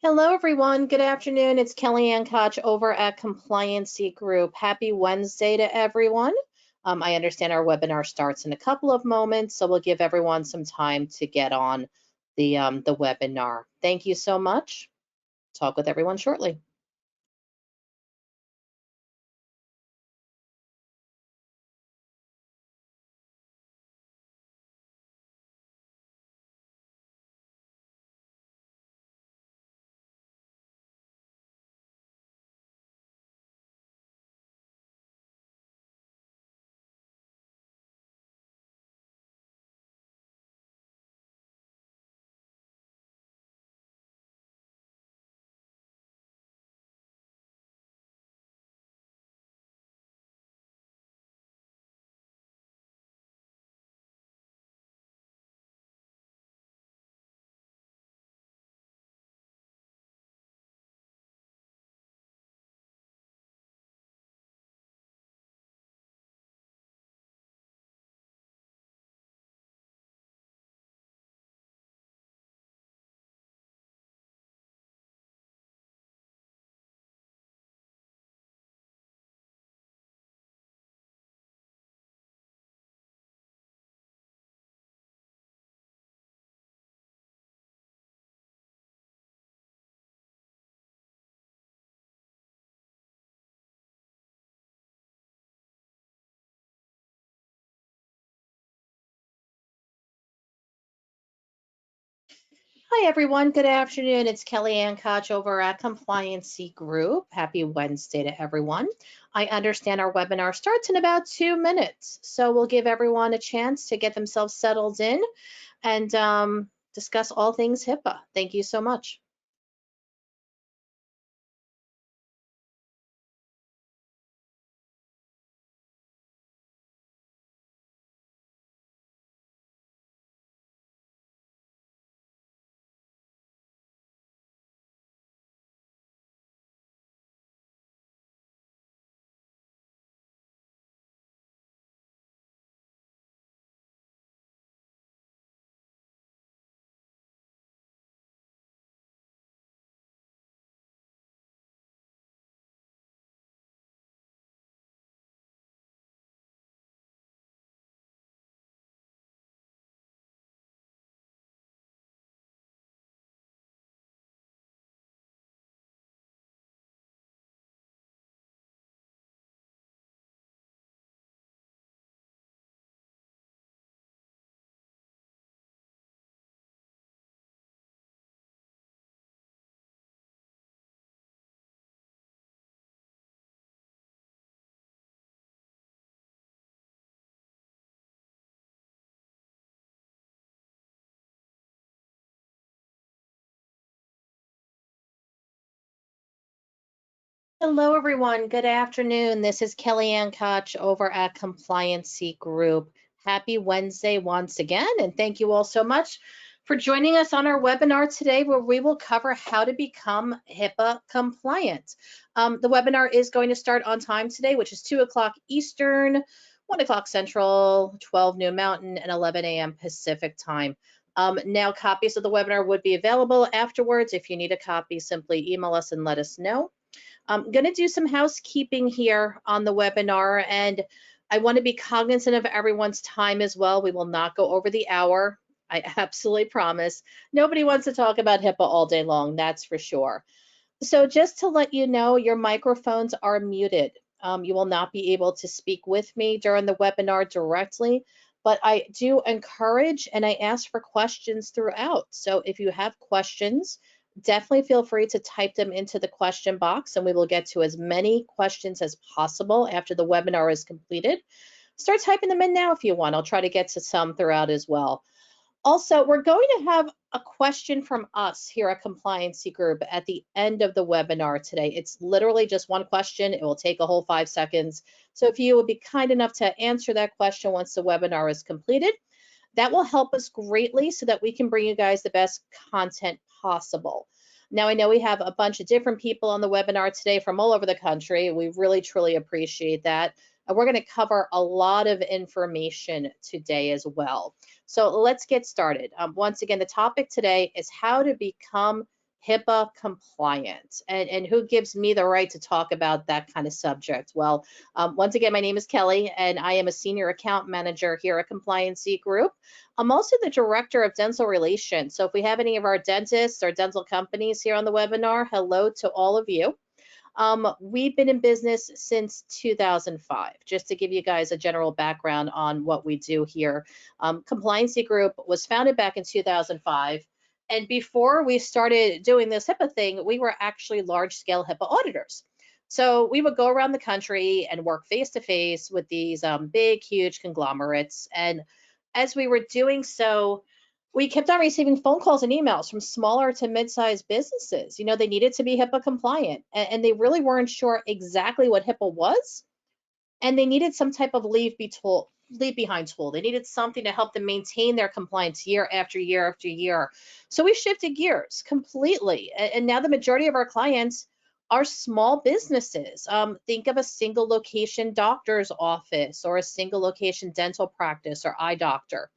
Hello, everyone. Good afternoon. It's Kellyanne Koch over at Compliancy Group. Happy Wednesday to everyone. I understand our webinar starts in a couple of moments, so we'll give everyone some time to get on the webinar. Thank you so much. Talk with everyone shortly. Hi, everyone. Good afternoon. It's Kellyanne Koch over at Compliancy Group. Happy Wednesday to everyone. I understand our webinar starts in about 2 minutes, so we'll give everyone a chance to get themselves settled in and discuss all things HIPAA. Thank you so much. Hello, everyone. Good afternoon. This is Kellyanne Koch over at Compliancy Group. Happy Wednesday once again, and thank you all so much for joining us on our webinar today, where we will cover how to become HIPAA compliant. The webinar is going to start on time today, which is 2 o'clock Eastern, 1 o'clock Central, 12 noon Mountain, and 11 a.m. Pacific time. Now, copies of the webinar would be available afterwards. If you need a copy, simply email us and let us know. I'm going to do some housekeeping here on the webinar, and I want to be cognizant of everyone's time as well. We will not go over the hour. I absolutely promise. Nobody wants to talk about HIPAA all day long, that's for sure. So just to let you know, your microphones are muted. You will not be able to speak with me during the webinar directly, but I do encourage and I ask for questions throughout. So if you have questions, definitely feel free to type them into the question box and we will get to as many questions as possible after the webinar is completed. Start typing them in now if you want. I'll try to get to some throughout as well. Also, we're going to have a question from us here at Compliancy Group at the end of the webinar today. It's literally just one question. It will take a whole 5 seconds. So if you would be kind enough to answer that question once the webinar is completed, that will help us greatly so that we can bring you guys the best content possible. Now, I know we have a bunch of different people on the webinar today from all over the country. We really, truly appreciate that. And we're going to cover a lot of information today as well. So let's get started. Once again, the topic today is how to become HIPAA compliant. And who gives me the right to talk about that kind of subject? Well, once again, my name is Kelly, and I am a senior account manager here at Compliancy Group. I'm also the director of dental relations. So if we have any of our dentists or dental companies here on the webinar, hello to all of you. We've been in business since 2005, just to give you guys a general background on what we do here. Compliancy Group was founded back in 2005. And before we started doing this HIPAA thing, we were actually large-scale HIPAA auditors. So we would go around the country and work face-to-face with these big, huge conglomerates. And as we were doing so, we kept on receiving phone calls and emails from smaller to mid-sized businesses. They needed to be HIPAA compliant, and they really weren't sure exactly what HIPAA was, and they needed some type of leave behind tool. They needed something to help them maintain their compliance year after year after year. So we shifted gears completely, and now the majority of our clients are small businesses. Think of a single location doctor's office or a single location dental practice or eye doctor,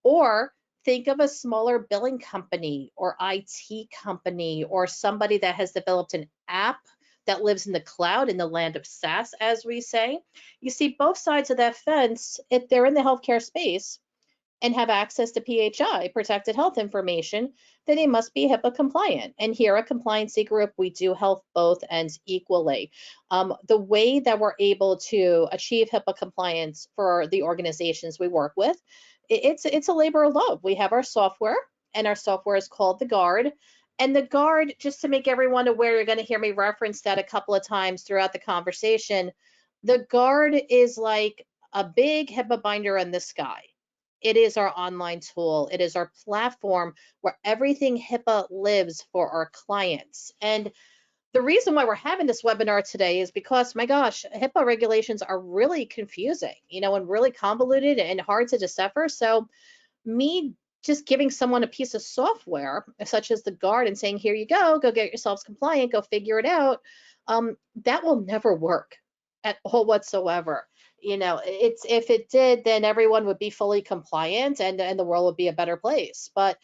or think of a smaller billing company or IT company or somebody that has developed an app that lives in the cloud in the land of SaaS, as we say. You see both sides of that fence. If they're in the healthcare space and have access to PHI, protected health information, then they must be HIPAA compliant. And here at Compliancy Group, we do help both ends equally. The way that we're able to achieve HIPAA compliance for the organizations we work with, it's a labor of love. We have our software, and our software is called the Guard. And the Guard, just to make everyone aware, you're going to hear me reference that a couple of times throughout the conversation. The Guard is like a big HIPAA binder in the sky. It is our online tool. It is our platform where everything HIPAA lives for our clients. And the reason why we're having this webinar today is because, my gosh, HIPAA regulations are really confusing, and really convoluted and hard to decipher. So me just giving someone a piece of software, such as the Guard, and saying, here you go get yourselves compliant, go figure it out, that will never work at all whatsoever. If it did, then everyone would be fully compliant and the world would be a better place. But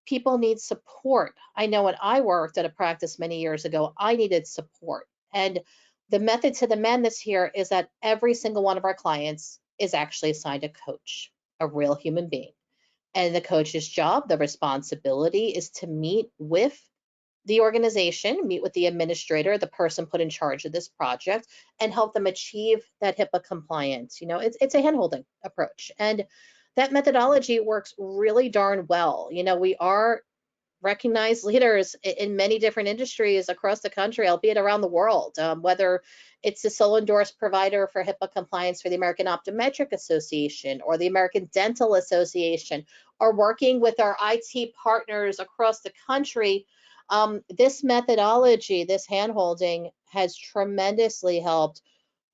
people need support. I know when I worked at a practice many years ago, I needed support. And the method to the madness here is that every single one of our clients is actually assigned a coach, a real human being. And the coach's job, the responsibility, is to meet with the organization, meet with the administrator, the person put in charge of this project, and help them achieve that HIPAA compliance. It's a handholding approach. And that methodology works really darn well. We are recognized leaders in many different industries across the country, albeit around the world, whether it's the sole endorsed provider for HIPAA compliance for the American Optometric Association or the American Dental Association, or working with our IT partners across the country. This methodology, this handholding, has tremendously helped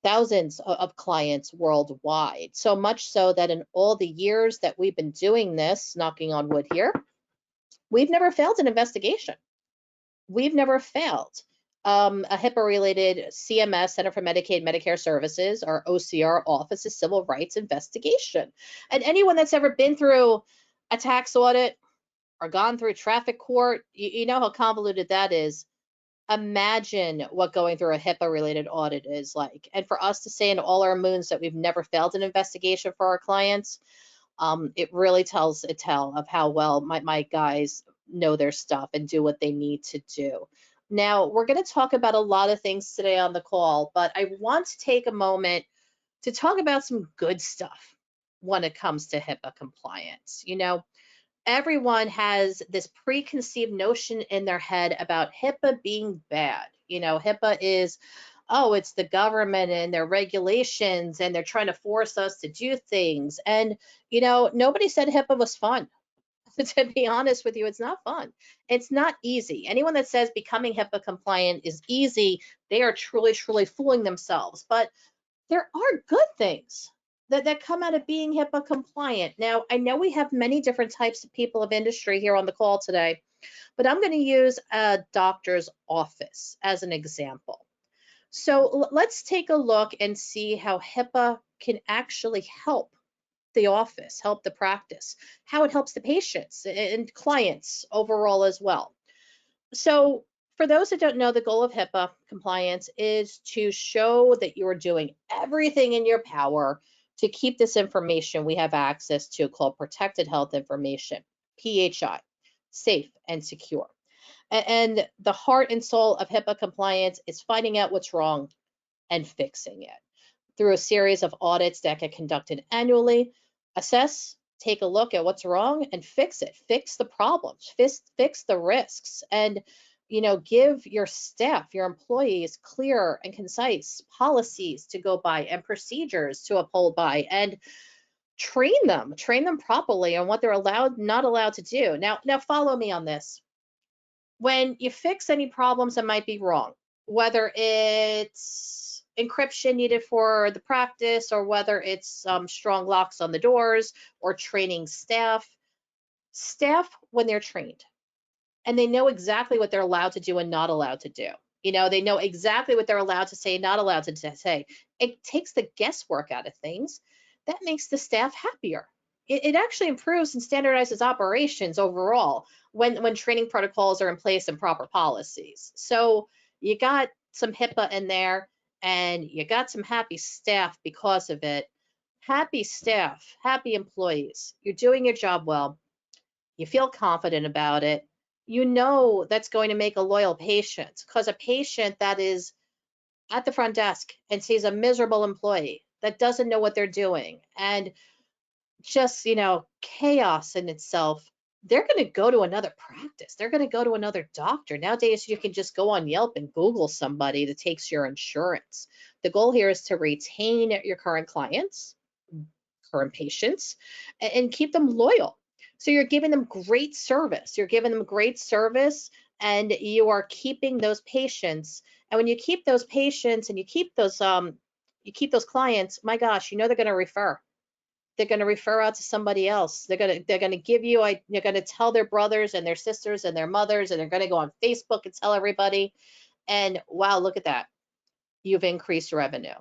thousands of clients worldwide. So much so that in all the years that we've been doing this, knocking on wood here, we've never failed an investigation. We've never failed a HIPAA-related CMS, Center for Medicaid Medicare Services, or OCR, Office of Civil Rights investigation. And anyone that's ever been through a tax audit or gone through traffic court, you know how convoluted that is. Imagine what going through a HIPAA-related audit is like. And for us to say in all our moons that we've never failed an investigation for our clients, it really tells a tale of how well my guys know their stuff and do what they need to do. Now, we're going to talk about a lot of things today on the call, but I want to take a moment to talk about some good stuff when it comes to HIPAA compliance. Everyone has this preconceived notion in their head about HIPAA being bad. HIPAA is, oh, it's the government and their regulations and they're trying to force us to do things. And, nobody said HIPAA was fun. To be honest with you, it's not fun. It's not easy. Anyone that says becoming HIPAA compliant is easy, they are truly, truly fooling themselves. But there are good things that come out of being HIPAA compliant. Now, I know we have many different types of people of industry here on the call today, but I'm going to use a doctor's office as an example. So let's take a look and see how HIPAA can actually help the office, help the practice, how it helps the patients and clients overall as well. So for those that don't know, the goal of HIPAA compliance is to show that you are doing everything in your power to keep this information we have access to, called protected health information, PHI, safe and secure. And the heart and soul of HIPAA compliance is finding out what's wrong and fixing it through a series of audits that get conducted annually. Assess, take a look at what's wrong and fix it. Fix the problems, fix the risks, and give your staff, your employees, clear and concise policies to go by and procedures to uphold by, and train them properly on what they're allowed, not allowed to do. Now follow me on this. When you fix any problems that might be wrong, whether it's encryption needed for the practice, or whether it's strong locks on the doors, or training staff, when they're trained and they know exactly what they're allowed to do and not allowed to do. They know exactly what they're allowed to say, not allowed to say. It takes the guesswork out of things. That makes the staff happier. It actually improves and standardizes operations overall when training protocols are in place and proper policies. So you got some HIPAA in there, and you got some happy staff because of it. Happy staff, happy employees. You're doing your job well. You feel confident about it. That's going to make a loyal patient, because a patient that is at the front desk and sees a miserable employee that doesn't know what they're doing and just, chaos in itself, they're going to go to another practice. They're going to go to another doctor. Nowadays, you can just go on Yelp and Google somebody that takes your insurance. The goal here is to retain your current clients, current patients, and keep them loyal. So you're giving them great service. You're giving them great service, and you are keeping those patients. And when you keep those patients and you keep those clients, my gosh, they're going to refer. They're going to refer out to somebody else. They're going to give you, they're going to tell their brothers and their sisters and their mothers, and they're going to go on Facebook and tell everybody. And wow, look at that. You've increased revenue.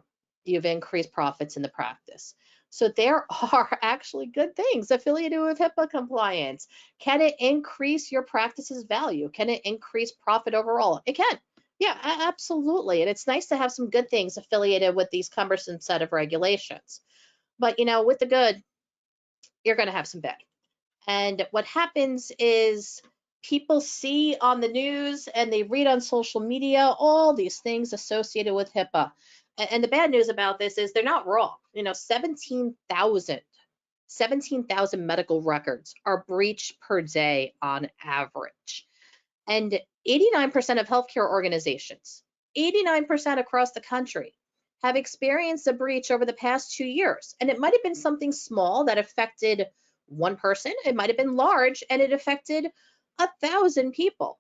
You've increased profits in the practice. So there are actually good things affiliated with HIPAA compliance. Can it increase your practice's value? Can it increase profit overall? It can. Yeah, absolutely. And it's nice to have some good things affiliated with these cumbersome set of regulations. But with the good, you're going to have some bad. And what happens is people see on the news and they read on social media all these things associated with HIPAA. And the bad news about this is they're not wrong. 17,000 medical records are breached per day on average. And 89% of healthcare organizations, 89% across the country, have experienced a breach over the past 2 years. And it might have been something small that affected one person. It might have been large and it affected 1,000 people.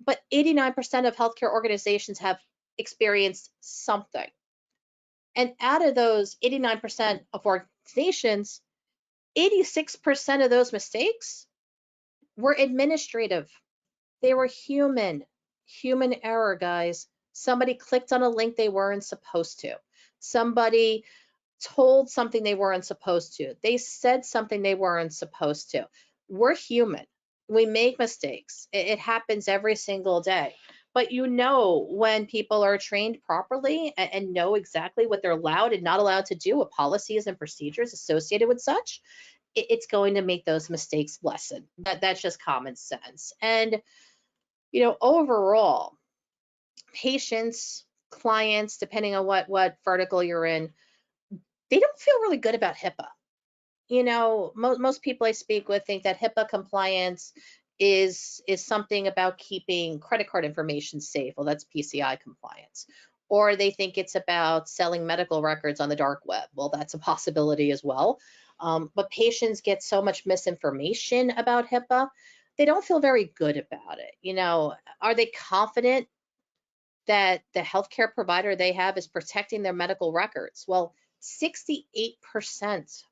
But 89% of healthcare organizations have experienced something. And out of those 89% of organizations, 86% of those mistakes were administrative. They were human error, guys. Somebody clicked on a link they weren't supposed to. Somebody told something they weren't supposed to. They said something they weren't supposed to. We're human. We make mistakes. It happens every single day. But when people are trained properly and know exactly what they're allowed and not allowed to do, what policies and procedures associated with such, it's going to make those mistakes lessen. That's just common sense. And overall, patients, clients, depending on what vertical you're in, they don't feel really good about HIPAA. Most people I speak with think that HIPAA compliance is something about keeping credit card information safe. Well, that's PCI compliance. Or they think it's about selling medical records on the dark web. Well, that's a possibility as well. But patients get so much misinformation about HIPAA, they don't feel very good about it. Are they confident that the healthcare provider they have is protecting their medical records? Well, 68%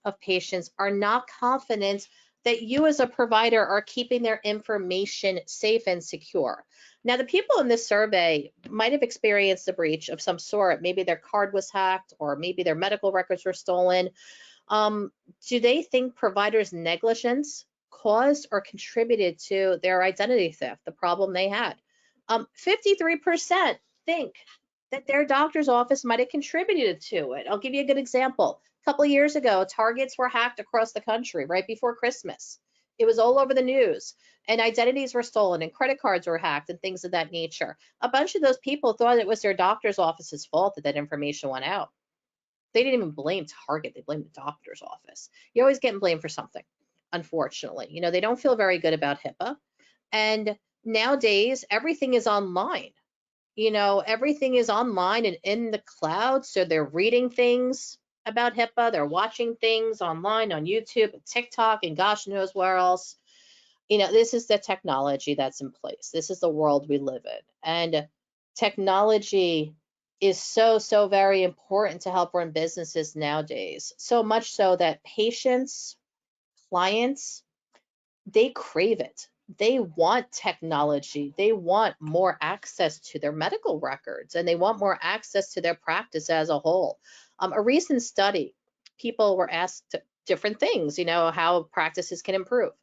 of patients are not confident that you as a provider are keeping their information safe and secure. Now, the people in this survey might have experienced a breach of some sort. Maybe their card was hacked, or maybe their medical records were stolen. Do they think providers' negligence caused or contributed to their identity theft, the problem they had. 53% think that their doctor's office might have contributed to it. I'll give you a good example. A couple of years ago, Targets were hacked across the country right before Christmas. It was all over the news, and identities were stolen and credit cards were hacked and things of that nature. A bunch of those people thought it was their doctor's office's fault that that information went out. They didn't even blame Target, they blamed the doctor's office. You're always getting blamed for something, unfortunately. You know, they don't feel very good about HIPAA. And nowadays, everything is online. You know, everything is online and in the cloud. So they're reading things about HIPAA. They're watching things online on YouTube, and TikTok, and gosh knows where else. You know, this is the technology that's in place. This is the world we live in. And technology is so very important to help run businesses nowadays. So much so that patients, clients, they crave it. They want technology. They want more access to their medical records, and they want more access to their practice as a whole. A recent study, people were asked different things, you know, how practices can improve.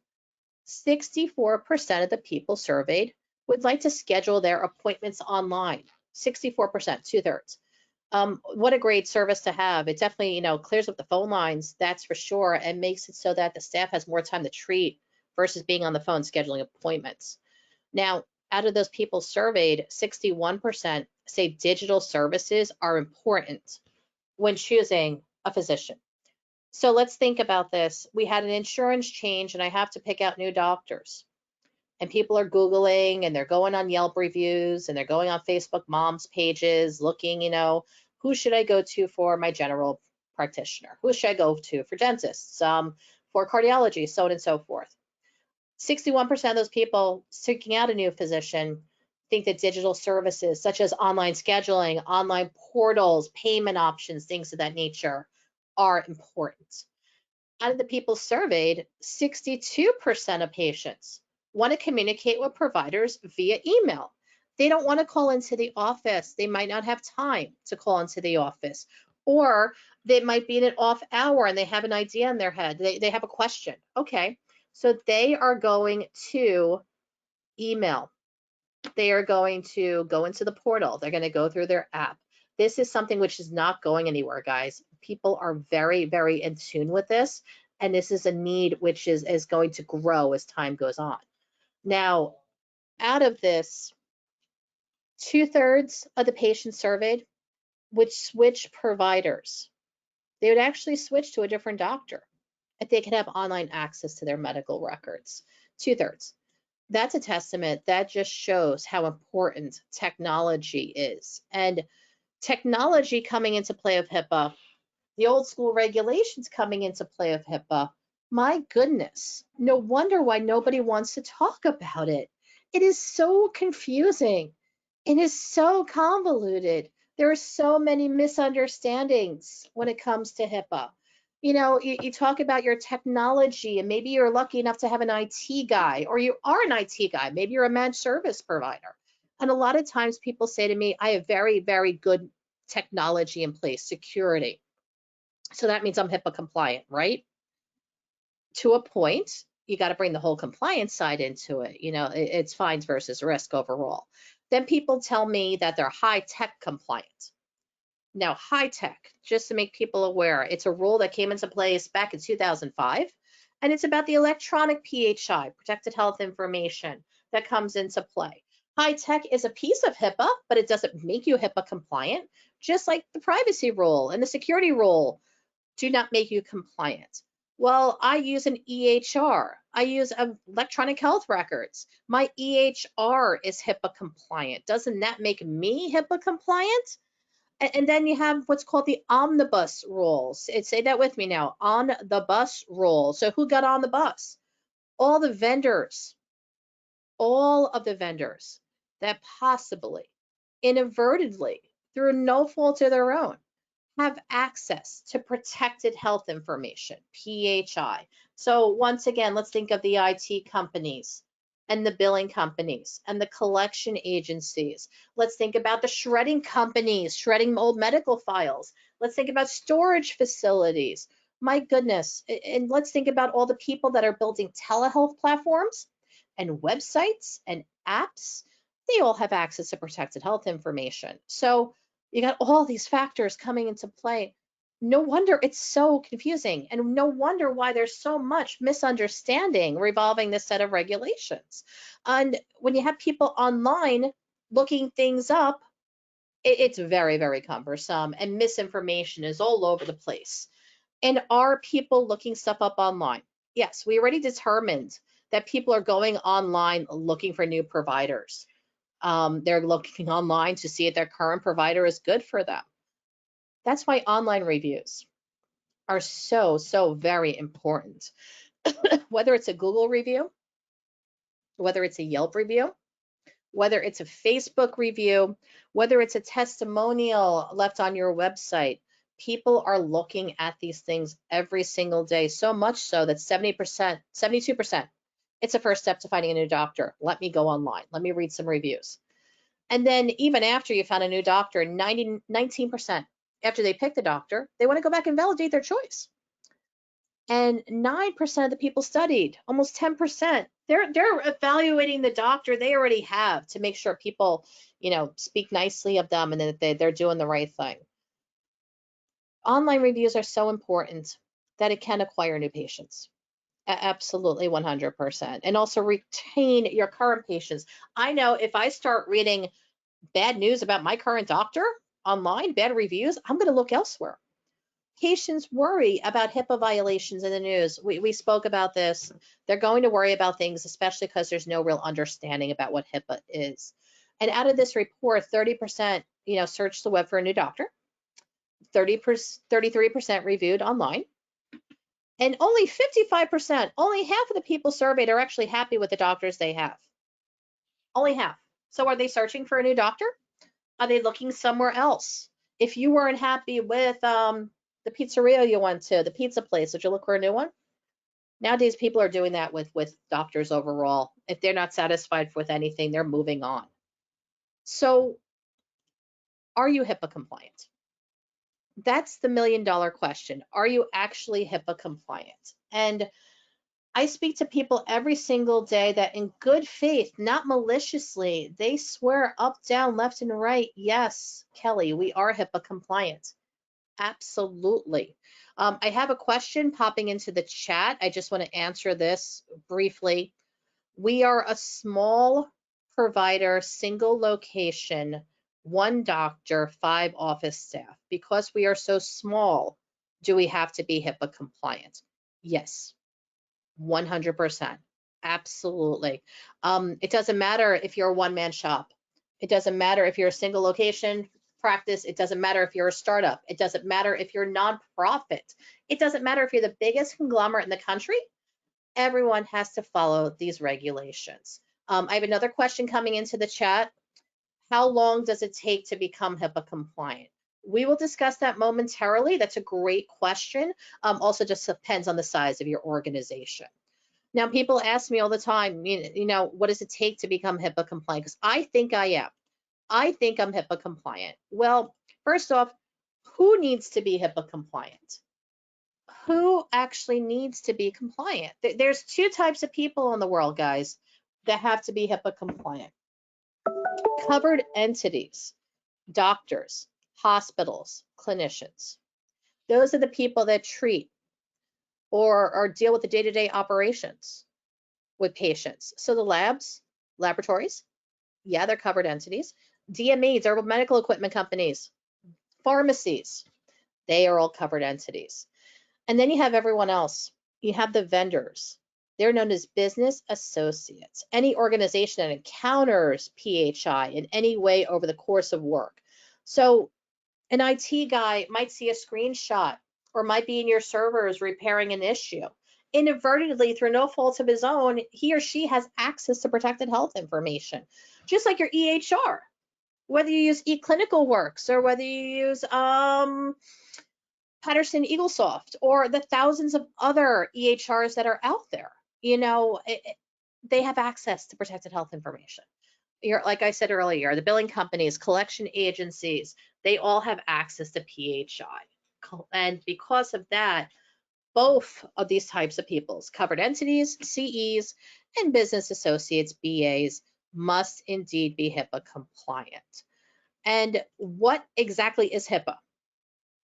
64% of the people surveyed would like to schedule their appointments online. 64%, 2/3. What a great service to have. It definitely, you know, clears up the phone lines, that's for sure, and makes it so that the staff has more time to treat versus being on the phone scheduling appointments. Now, out of those people surveyed, 61% say digital services are important when choosing a physician. So let's think about this. We had an insurance change and I have to pick out new doctors. And people are Googling and they're going on Yelp reviews and they're going on Facebook moms pages looking, you know, who should I go to for my general practitioner? Who should I go to for dentists, for cardiology, so on and so forth. 61% of those people seeking out a new physician think that digital services such as online scheduling, online portals, payment options, things of that nature are important. Out of the people surveyed, 62% of patients want to communicate with providers via email. They don't want to call into the office. They might not have time to call into the office, or they might be in an off hour and they have an idea in their head. They have a question. Okay, so they are going to email. They are going to go into the portal. They're going to go through their app. This is something which is not going anywhere, guys. People are very in tune with this, and this is a need which is going to grow as time goes on. Now, out of this, 2/3 of the patients surveyed would switch providers. They would actually switch to a different doctor if they could have online access to their medical records. 2/3. That's a testament. That just shows how important technology is. And technology coming into play of HIPAA, the old school regulations coming into play of HIPAA, my goodness, no wonder why nobody wants to talk about it. It is so confusing. It is so convoluted. There are so many misunderstandings when it comes to HIPAA. You know, you talk about your technology, and maybe you're lucky enough to have an IT guy, or you are an IT guy. Maybe you're a managed service provider. And a lot of times people say to me, I have very good technology in place, security. So that means I'm HIPAA compliant, right? To a point, you got to bring the whole compliance side into it. You know, it's fines versus risk overall. Then people tell me that they're high tech compliant. Now, high tech, just to make people aware, it's a rule that came into place back in 2005, and it's about the electronic PHI, protected health information, that comes into play. High tech is a piece of HIPAA, but it doesn't make you HIPAA compliant, just like the privacy rule and the security rule do not make you compliant. Well, I use an EHR. I use electronic health records. My EHR is HIPAA compliant. Doesn't that make me HIPAA compliant? And then you have what's called the omnibus rules. Say that with me now, on the bus rule. So who got on the bus? All the vendors, all of the vendors that possibly, inadvertently, through no fault of their own, have access to protected health information, PHI. So once again, let's think of the IT companies and the billing companies and the collection agencies. Let's think about the shredding companies, shredding old medical files. Let's think about storage facilities. My goodness. And let's think about all the people that are building telehealth platforms and websites and apps. They all have access to protected health information. So you got all these factors coming into play. No wonder it's so confusing, and no wonder why there's so much misunderstanding revolving this set of regulations. And when you have people online looking things up, it's very, very cumbersome, and misinformation is all over the place. And are people looking stuff up online? Yes, we already determined that people are going online looking for new providers. They're looking online to see if their current provider is good for them. That's why online reviews are so, so very important. Whether it's a Google review, whether it's a Yelp review, whether it's a Facebook review, whether it's a testimonial left on your website, people are looking at these things every single day, so much so that 70%, 72%, it's a first step to finding a new doctor. Let me go online. Let me read some reviews. And then even after you found a new doctor, 19% after they pick the doctor, they want to go back and validate their choice. And 9% of the people studied, almost 10%, they're evaluating the doctor they already have to make sure people, speak nicely of them and that they're doing the right thing. Online reviews are so important that it can acquire new patients. Absolutely 100%. And also retain your current patients. I know if I start reading bad news about my current doctor online, bad reviews, I'm going to look elsewhere. Patients worry about HIPAA violations in the news. We spoke about this. They're going to worry about things, especially because there's no real understanding about what HIPAA is. And out of this report, 30%, searched the web for a new doctor, 33% reviewed online, and only 55%, only half of the people surveyed are actually happy with the doctors they have. Only half. So are they searching for a new doctor? Are they looking somewhere else? If you weren't happy with the pizzeria you went to, the pizza place, would you look for a new one? Nowadays, people are doing that with doctors overall. If they're not satisfied with anything, they're moving on. So are you HIPAA compliant? That's the $1 million question. Are you actually HIPAA compliant? And I speak to people every single day that in good faith, not maliciously, they swear up, down, left, and right, yes, Kelly, we are HIPAA compliant. Absolutely. I have a question popping into the chat. I just want to answer this briefly. We are a small provider, single location, 1 doctor, 5 office staff. Because we are so small, do we have to be HIPAA compliant? Yes, 100%. Absolutely. It doesn't matter if you're a one-man shop. It doesn't matter if you're a single location practice. It doesn't matter if you're a startup. It doesn't matter if you're nonprofit. It doesn't matter if you're the biggest conglomerate in the country. Everyone has to follow these regulations. I have another question coming into the chat. How long does it take to become HIPAA compliant? We will discuss that momentarily. That's a great question. Also just depends on the size of your organization. Now, people ask me all the time, what does it take to become HIPAA compliant? Because I think I am. I think I'm HIPAA compliant. Well, first off, who needs to be HIPAA compliant? Who actually needs to be compliant? There's 2 types of people in the world, guys, that have to be HIPAA compliant. Covered entities, doctors, hospitals, clinicians. Those are the people that treat or deal with the day-to-day operations with patients. So the labs, laboratories, yeah, they're covered entities. DME, durable medical equipment companies, pharmacies, they are all covered entities. And then you have everyone else. You have the vendors. They're known as business associates. Any organization that encounters PHI in any way over the course of work. So an IT guy might see a screenshot or might be in your servers repairing an issue. Inadvertently, through no fault of his own, he or she has access to protected health information, just like your EHR. Whether you use eClinicalWorks or whether you use Patterson Eaglesoft or the thousands of other EHRs that are out there, they have access to protected health information. Like I said earlier, the billing companies, collection agencies, they all have access to PHI. And because of that, both of these types of peoples, covered entities, CEs, and business associates, BAs, must indeed be HIPAA compliant. And what exactly is HIPAA?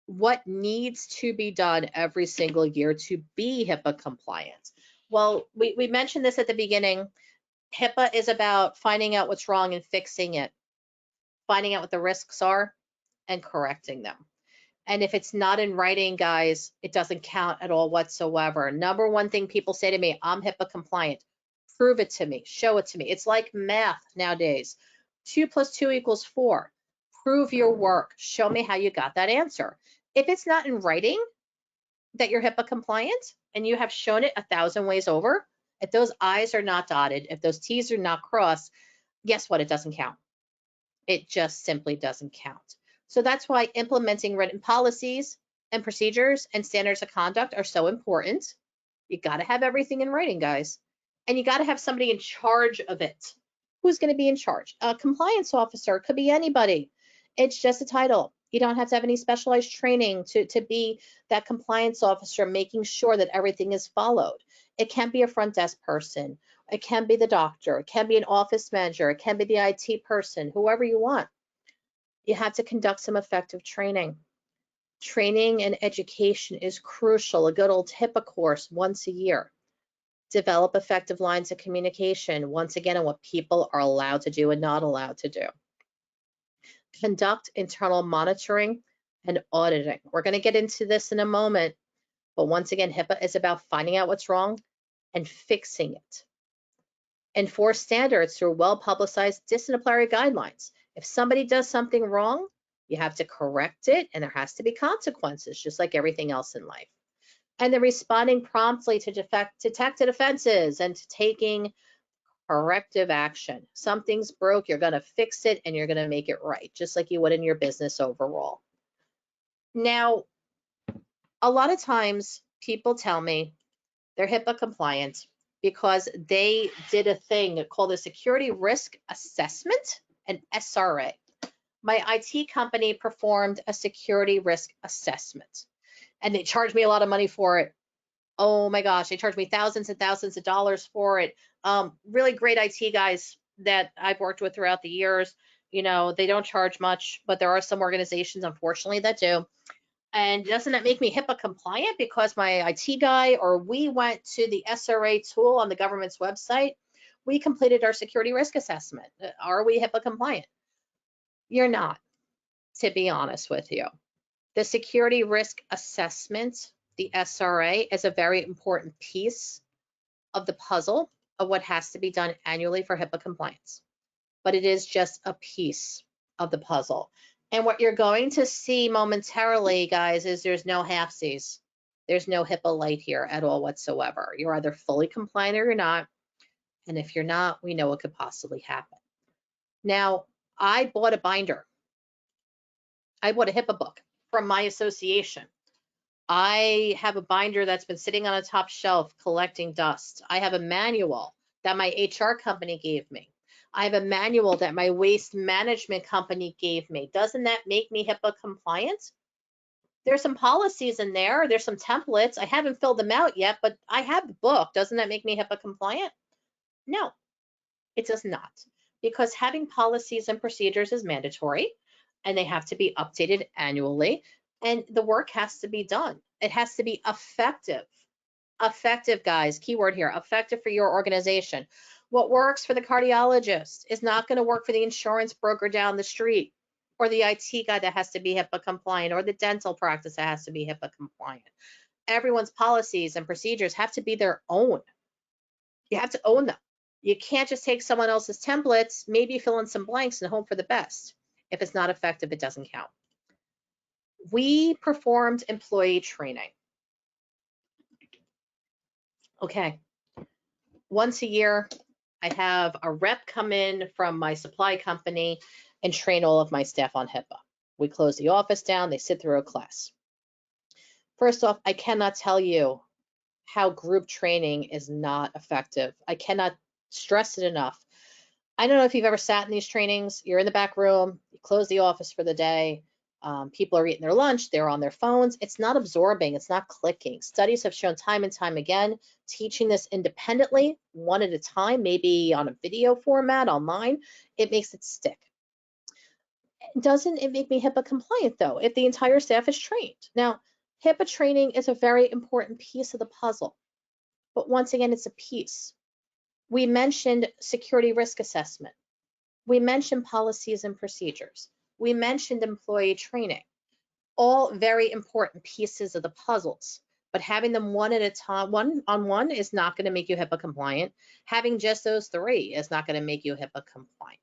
What needs to be done every single year to be HIPAA compliant? Well, we mentioned this at the beginning. HIPAA is about finding out what's wrong and fixing it, finding out what the risks are and correcting them. And if it's not in writing, guys, it doesn't count at all whatsoever. Number one thing people say to me, I'm HIPAA compliant. Prove it to me, show it to me. It's like math nowadays. 2 + 2 = 4. Prove your work. Show me how you got that answer. If it's not in writing that you're HIPAA compliant and you have shown it 1,000 ways over, if those I's are not dotted, if those T's are not crossed, guess what? It doesn't count. It just simply doesn't count. So that's why implementing written policies and procedures and standards of conduct are so important. You got to have everything in writing, guys. And you got to have somebody in charge of it. Who's going to be in charge? A compliance officer, could be anybody. It's just a title. You don't have to have any specialized training to be that compliance officer, making sure that everything is followed. It can be a front desk person. It can be the doctor. It can be an office manager. It can be the IT person, whoever you want. You have to conduct some effective training. Training and education is crucial. A good old HIPAA course once a year. Develop effective lines of communication, once again, on what people are allowed to do and not allowed to do. Conduct internal monitoring and auditing. We're going to get into this in a moment, but once again, HIPAA is about finding out what's wrong and fixing it. Enforce standards through well-publicized disciplinary guidelines. If somebody does something wrong, you have to correct it, and there has to be consequences, just like everything else in life. And then responding promptly to detected offenses and to taking corrective action. Something's broke, you're going to fix it, and you're going to make it right, just like you would in your business overall. Now, a lot of times people tell me they're HIPAA compliant because they did a thing called a security risk assessment, an SRA. My IT company performed a security risk assessment, and they charged me a lot of money for it. Oh my gosh, they charged me thousands and thousands of dollars for it. Really great IT guys that I've worked with throughout the years. You know, they don't charge much, but there are some organizations, unfortunately, that do. And doesn't that make me HIPAA compliant because my IT guy or we went to the SRA tool on the government's website? We completed our security risk assessment. Are we HIPAA compliant? You're not, to be honest with you. The security risk assessment, the SRA, is a very important piece of the puzzle of what has to be done annually for HIPAA compliance. But it is just a piece of the puzzle. And what you're going to see momentarily, guys, is there's no halfsies. There's no HIPAA light here at all whatsoever. You're either fully compliant or you're not. And if you're not, we know what could possibly happen. Now, I bought a binder. I bought a HIPAA book from my association. I have a binder that's been sitting on a top shelf collecting dust. I have a manual that my HR company gave me. I have a manual that my waste management company gave me. Doesn't that make me HIPAA compliant? There's some policies in there. There's some templates. I haven't filled them out yet, but I have the book. Doesn't that make me HIPAA compliant? No, it does not. Because having policies and procedures is mandatory, and they have to be updated annually, and the work has to be done. It has to be effective. Effective, guys, keyword here, effective for your organization. What works for the cardiologist is not going to work for the insurance broker down the street, or the IT guy that has to be HIPAA compliant, or the dental practice that has to be HIPAA compliant. Everyone's policies and procedures have to be their own. You have to own them. You can't just take someone else's templates, maybe fill in some blanks and hope for the best. If it's not effective, it doesn't count. We performed employee training. Okay. Once a year, I have a rep come in from my supply company and train all of my staff on HIPAA. We close the office down, they sit through a class. First off, I cannot tell you how group training is not effective. I cannot stress it enough. I don't know if you've ever sat in these trainings. You're in the back room, you close the office for the day, People are eating their lunch, they're on their phones. It's not absorbing, it's not clicking. Studies have shown time and time again, teaching this independently, one at a time, maybe on a video format online, it makes it stick. Doesn't it make me HIPAA compliant though, if the entire staff is trained? Now, HIPAA training is a very important piece of the puzzle, but once again, it's a piece. We mentioned security risk assessment. We mentioned policies and procedures. We mentioned employee training. All very important pieces of the puzzles, but having them one at a time, one on one, is not going to make you HIPAA compliant. Having just those three is not going to make you HIPAA compliant.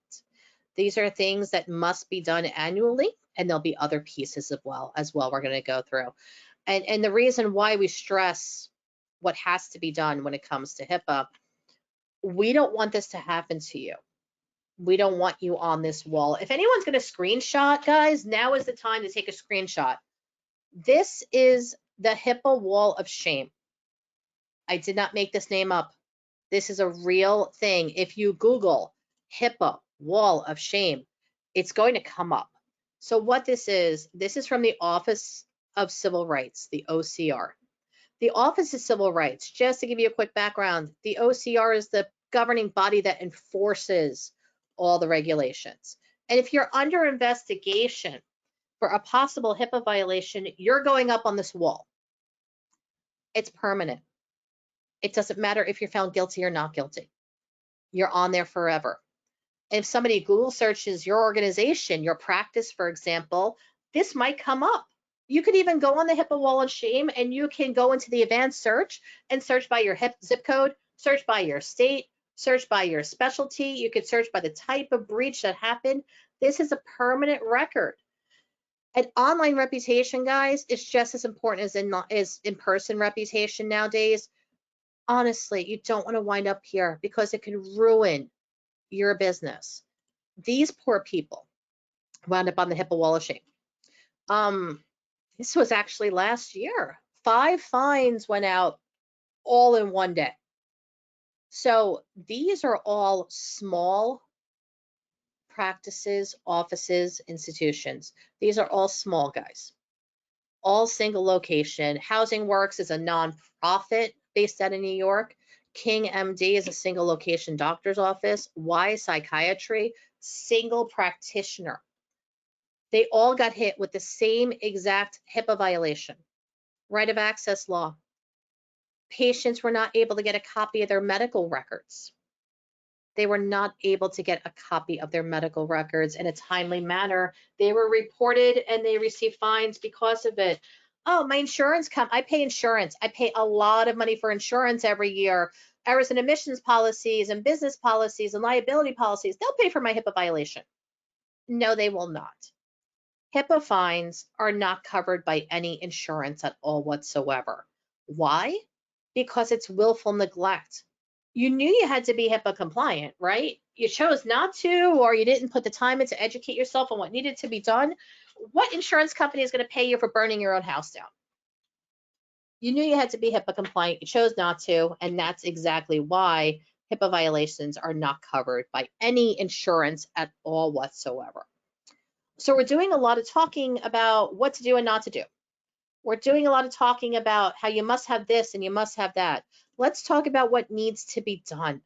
These are things that must be done annually, and there'll be other pieces as well we're going to go through. And the reason why we stress what has to be done when it comes to HIPAA, we don't want this to happen to you. We don't want you on this wall. If anyone's going to screenshot, guys, now is the time to take a screenshot. This is the HIPAA wall of shame. I did not make this name up. This is a real thing. If you Google HIPAA wall of shame, it's going to come up. So what this is from the Office of Civil Rights, the OCR. The Office of Civil Rights, just to give you a quick background, the OCR is the governing body that enforces all the regulations. And if you're under investigation for a possible HIPAA violation, you're going up on this wall. It's permanent. It doesn't matter if you're found guilty or not guilty. You're on there forever. If somebody Google searches your organization, your practice, for example, this might come up. You could even go on the HIPAA wall of shame, and you can go into the advanced search and search by your zip code, search by your state, search by your specialty. You could search by the type of breach that happened. This is a permanent record. An online reputation, guys, is just as important as in-person reputation nowadays. Honestly, you don't want to wind up here because it can ruin your business. These poor people wound up on the HIPAA wall of shame. This was actually last year. 5 fines went out all in one day. So these are all small practices, offices, institutions. These are all small, guys. All single location. Housing Works is a nonprofit based out of New York. King MD is a single location doctor's office. Y Psychiatry, single practitioner. They all got hit with the same exact HIPAA violation. Right of access law. Patients were not able to get a copy of their medical records. They were not able to get a copy of their medical records in a timely manner. They were reported and they received fines because of it. Oh, my insurance I pay insurance. I pay a lot of money for insurance every year. Errors and omissions policies and business policies and liability policies. They'll pay for my HIPAA violation. No, they will not. HIPAA fines are not covered by any insurance at all whatsoever. Why? Because it's willful neglect. You knew you had to be HIPAA compliant, right? You chose not to, or you didn't put the time in to educate yourself on what needed to be done. What insurance company is going to pay you for burning your own house down? You knew you had to be HIPAA compliant, you chose not to, and that's exactly why HIPAA violations are not covered by any insurance at all whatsoever. So we're doing a lot of talking about what to do and not to do. We're doing a lot of talking about how you must have this and you must have that. Let's talk about what needs to be done.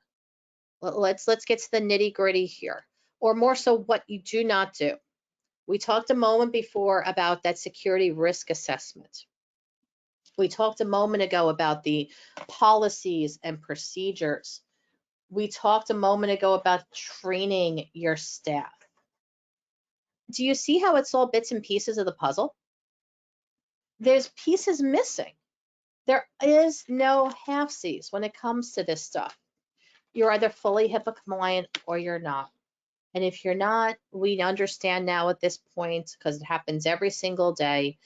Let's get to the nitty gritty here, or more so what you do not do. We talked a moment before about that security risk assessment. We talked a moment ago about the policies and procedures. We talked a moment ago about training your staff. Do you see how it's all bits and pieces of the puzzle? There's pieces missing. There is no halfsies when it comes to this stuff. You're either fully HIPAA compliant or you're not. And if you're not, we understand now at this point, because it happens every single day,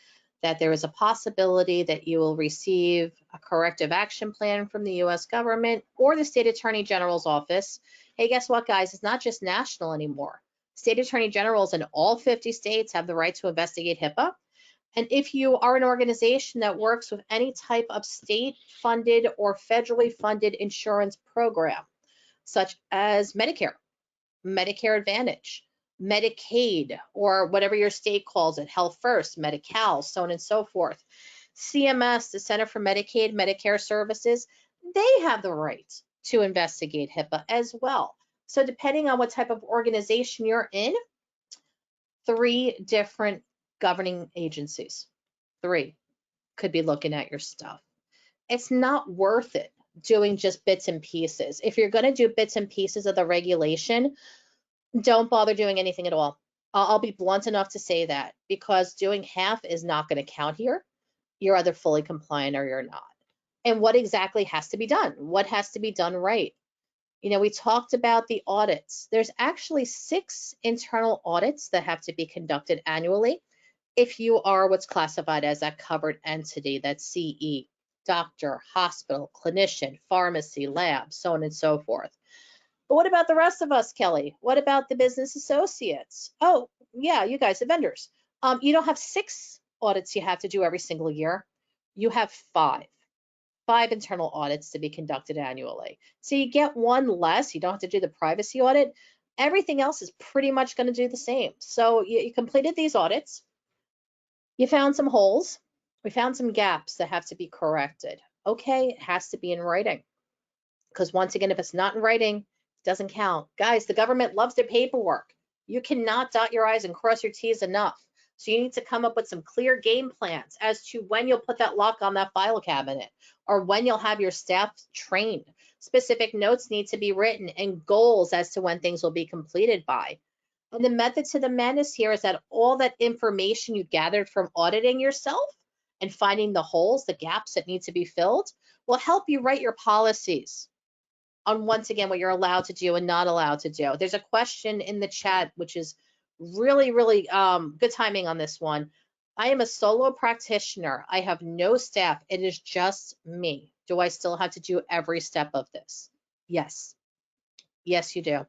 that there is a possibility that you will receive a corrective action plan from the US government or the State Attorney General's office. Hey, guess what, guys? It's not just national anymore. State Attorney Generals in all 50 states have the right to investigate HIPAA. And if you are an organization that works with any type of state-funded or federally funded insurance program, such as Medicare, Medicare Advantage, Medicaid, or whatever your state calls it, Health First, Medi-Cal, so on and so forth. CMS, the Center for Medicaid, Medicare Services, they have the right to investigate HIPAA as well. So depending on what type of organization you're in, 3 different governing agencies, 3, could be looking at your stuff. It's not worth it doing just bits and pieces. If you're going to do bits and pieces of the regulation, don't bother doing anything at all. I'll be blunt enough to say that, because doing half is not going to count here. You're either fully compliant or you're not. And what exactly has to be done? What has to be done right? You know, we talked about the audits. There's actually 6 internal audits that have to be conducted annually if you are what's classified as a covered entity. That's CE, doctor, hospital, clinician, pharmacy, lab, so on and so forth. But what about the rest of us, Kelly? What about the business associates? Oh, yeah, you guys, the vendors. You don't have 6 audits you have to do every single year. You have 5 internal audits to be conducted annually. So you get 1 less. You don't have to do the privacy audit. Everything else is pretty much going to do the same. So you completed these audits. You found some holes. We found some gaps that have to be corrected. Okay, it has to be in writing. Because once again, if it's not in writing, it doesn't count. Guys, the government loves their paperwork. You cannot dot your I's and cross your T's enough. So you need to come up with some clear game plans as to when you'll put that lock on that file cabinet, or when you'll have your staff trained. Specific notes need to be written and goals as to when things will be completed by. And the method to the madness here is that all that information you gathered from auditing yourself and finding the holes, the gaps that need to be filled, will help you write your policies on, once again, what you're allowed to do and not allowed to do. There's a question in the chat, which is really, really good timing on this one. I am a solo practitioner. I have no staff. It is just me. Do I still have to do every step of this? Yes. Yes, you do.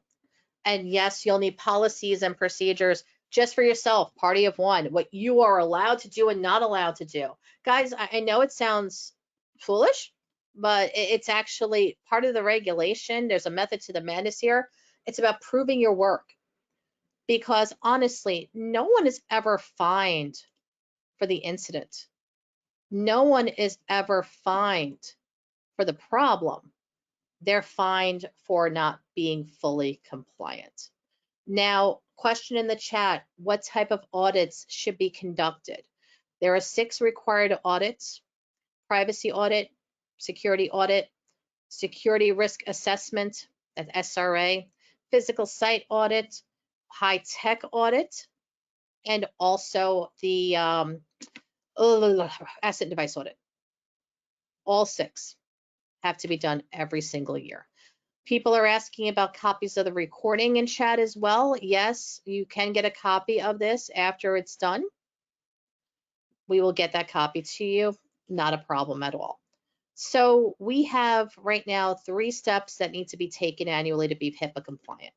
And yes, you'll need policies and procedures just for yourself, party of one, what you are allowed to do and not allowed to do. Guys, I know it sounds foolish, but it's actually part of the regulation. There's a method to the madness here. It's about proving your work, because honestly, no one is ever fined for the incident. No one is ever fined for the problem. They're fined for not being fully compliant. Now, question in the chat, what type of audits should be conducted? There are 6 required audits: privacy audit, security audit, security risk assessment, that's SRA, physical site audit, high tech audit, and also the asset device audit. All 6 have to be done every single year. People are asking about copies of the recording in chat as well. Yes, you can get a copy of this after it's done. We will get that copy to you. Not a problem at all. So we have right now 3 steps that need to be taken annually to be HIPAA compliant.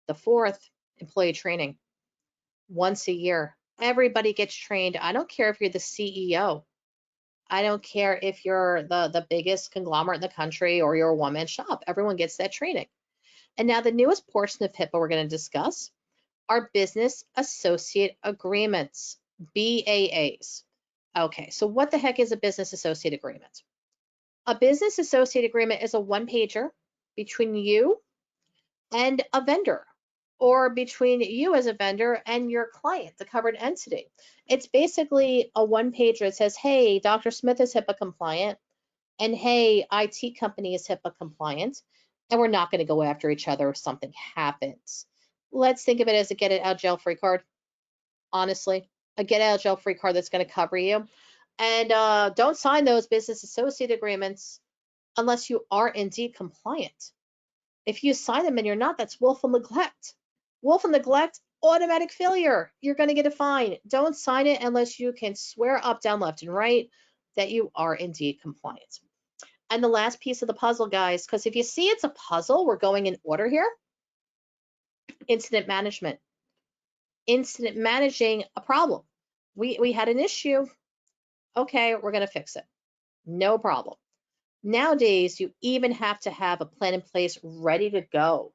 The 4th, employee training. Once a year, everybody gets trained. I don't care if you're the CEO. I don't care if you're the biggest conglomerate in the country or you're a one-man shop. Everyone gets that training. And now the newest portion of HIPAA we're going to discuss are business associate agreements, BAAs. Okay, so what the heck is a business associate agreement? A business associate agreement is a one-pager between you and a vendor, or between you as a vendor and your client, the covered entity. It's basically a one-pager that says, hey, Dr. Smith is HIPAA compliant, and hey, IT company is HIPAA compliant, and we're not going to go after each other if something happens. Let's think of it as a get it out jail free card. Honestly, a get out jail free card that's going to cover you. And don't sign those business associate agreements unless you are indeed compliant. If you sign them and you're not, that's willful neglect. Willful neglect, automatic failure. You're going to get a fine. Don't sign it unless you can swear up, down, left, and right that you are indeed compliant. And the last piece of the puzzle, guys, because if you see it's a puzzle, we're going in order here. Incident management. Incident managing a problem. We had an issue. Okay, we're going to fix it. No problem. Nowadays, you even have to have a plan in place ready to go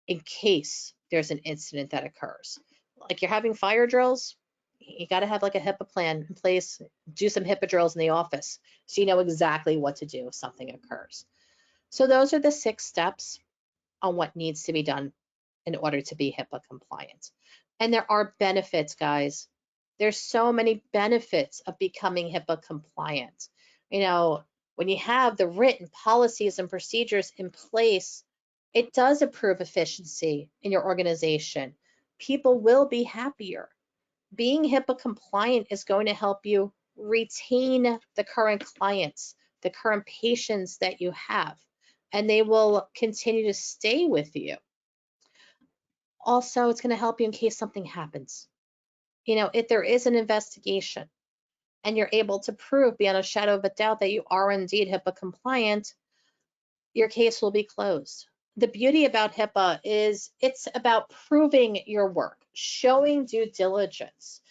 in case there's an incident that occurs. Like you're having fire drills, you got to have like a HIPAA plan in place, do some HIPAA drills in the office so you know exactly what to do if something occurs. So those are the 6 steps on what needs to be done in order to be HIPAA compliant. And there are benefits, guys. There's so many benefits of becoming HIPAA compliant. You know, when you have the written policies and procedures in place, it does improve efficiency in your organization. People will be happier. Being HIPAA compliant is going to help you retain the current clients, the current patients that you have, and they will continue to stay with you. Also, it's going to help you in case something happens. You know, if there is an investigation and you're able to prove beyond a shadow of a doubt that you are indeed HIPAA compliant, your case will be closed. The beauty about HIPAA is it's about proving your work, showing due diligence.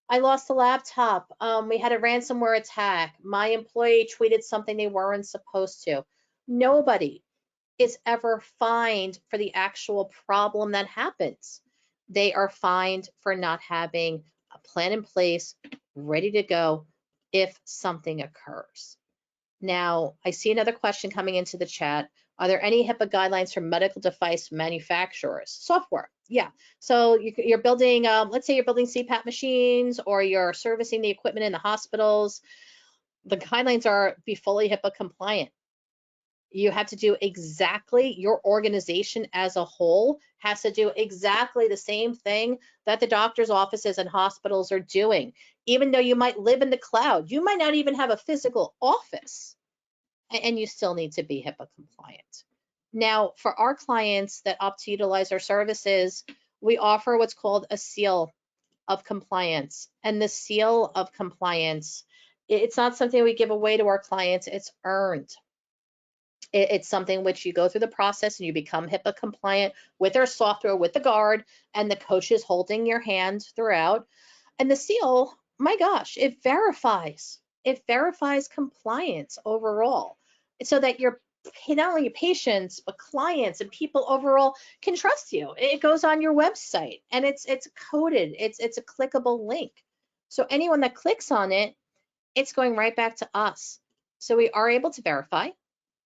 I lost a laptop. We had a ransomware attack. My employee tweeted something they weren't supposed to. Nobody is ever fined for the actual problem that happens. They are fined for not having a plan in place, ready to go if something occurs. Now, I see another question coming into the chat. Are there any HIPAA guidelines for medical device manufacturers? Software, yeah. So you're building, let's say you're building CPAP machines or you're servicing the equipment in the hospitals. The guidelines are be fully HIPAA compliant. You have to do exactly, your organization as a whole has to do exactly the same thing that the doctor's offices and hospitals are doing. Even though you might live in the cloud, you might not even have a physical office, and you still need to be HIPAA compliant. Now, for our clients that opt to utilize our services, we offer what's called a seal of compliance. And the seal of compliance, it's not something we give away to our clients, it's earned. It's something which you go through the process and you become HIPAA compliant with our software, with the guard, and the coach is holding your hand throughout. And the seal, my gosh, it verifies. It verifies compliance overall so that your not only your patients, but clients and people overall can trust you. It goes on your website and it's coded. It's a clickable link. So anyone that clicks on it, it's going right back to us. So we are able to verify.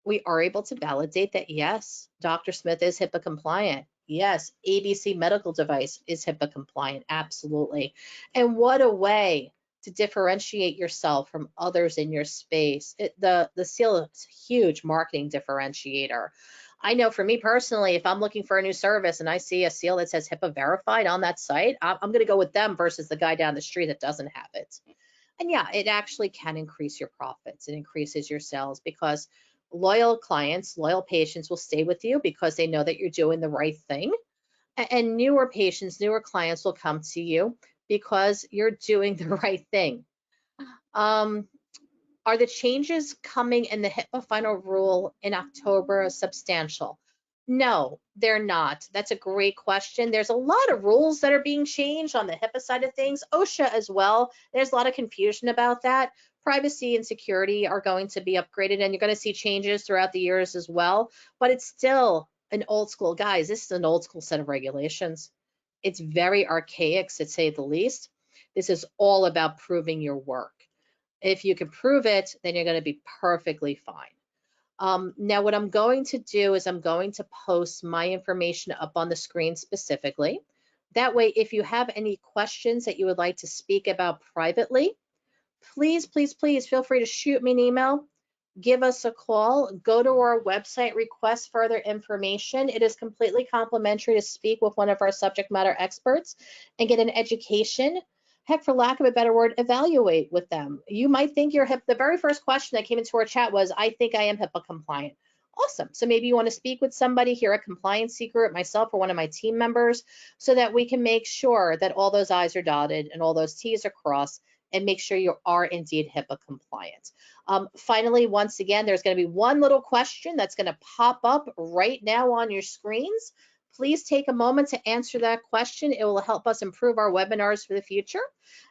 We are able to validate that, yes, Dr. Smith is HIPAA compliant. Yes, ABC medical device is HIPAA compliant, absolutely. And what a way to differentiate yourself from others in your space. The seal is a huge marketing differentiator. I know for me personally, if I'm looking for a new service and I see a seal that says HIPAA verified on that site, I'm going to go with them versus the guy down the street that doesn't have it. And yeah, it actually can increase your profits. It increases your sales because loyal clients, loyal patients will stay with you because they know that you're doing the right thing. And newer patients, newer clients will come to you because you're doing the right thing. Are the changes coming in the HIPAA final rule in October substantial? No, they're not. That's a great question. There's a lot of rules that are being changed on the HIPAA side of things, OSHA as well. There's a lot of confusion about that. Privacy and security are going to be upgraded, and you're going to see changes throughout the years as well. But it's still an old school, guys. This is an old school set of regulations. It's very archaic, to say the least. This is all about proving your work. If you can prove it, then you're going to be perfectly fine. Now, what I'm going to do is I'm going to post my information up on the screen specifically. That way, if you have any questions that you would like to speak about privately, please, please, please feel free to shoot me an email, give us a call, go to our website, request further information. It is completely complimentary to speak with one of our subject matter experts and get an education. Heck, for lack of a better word, evaluate with them. You might think you're HIPAA. The very first question that came into our chat was, I think I am HIPAA compliant. Awesome. So maybe you want to speak with somebody here at Compliancy Group, myself or one of my team members, so that we can make sure that all those I's are dotted and all those T's are crossed and make sure you are indeed HIPAA compliant. Finally, once again, there's going to be one little question that's going to pop up right now on your screens. Please take a moment to answer that question. It will help us improve our webinars for the future.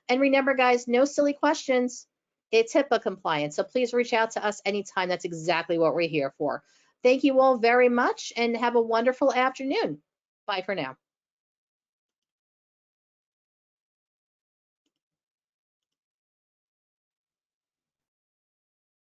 And remember, guys, no silly questions. It's HIPAA compliant. So please reach out to us anytime. That's exactly what we're here for. Thank you all very much and have a wonderful afternoon. Bye for now.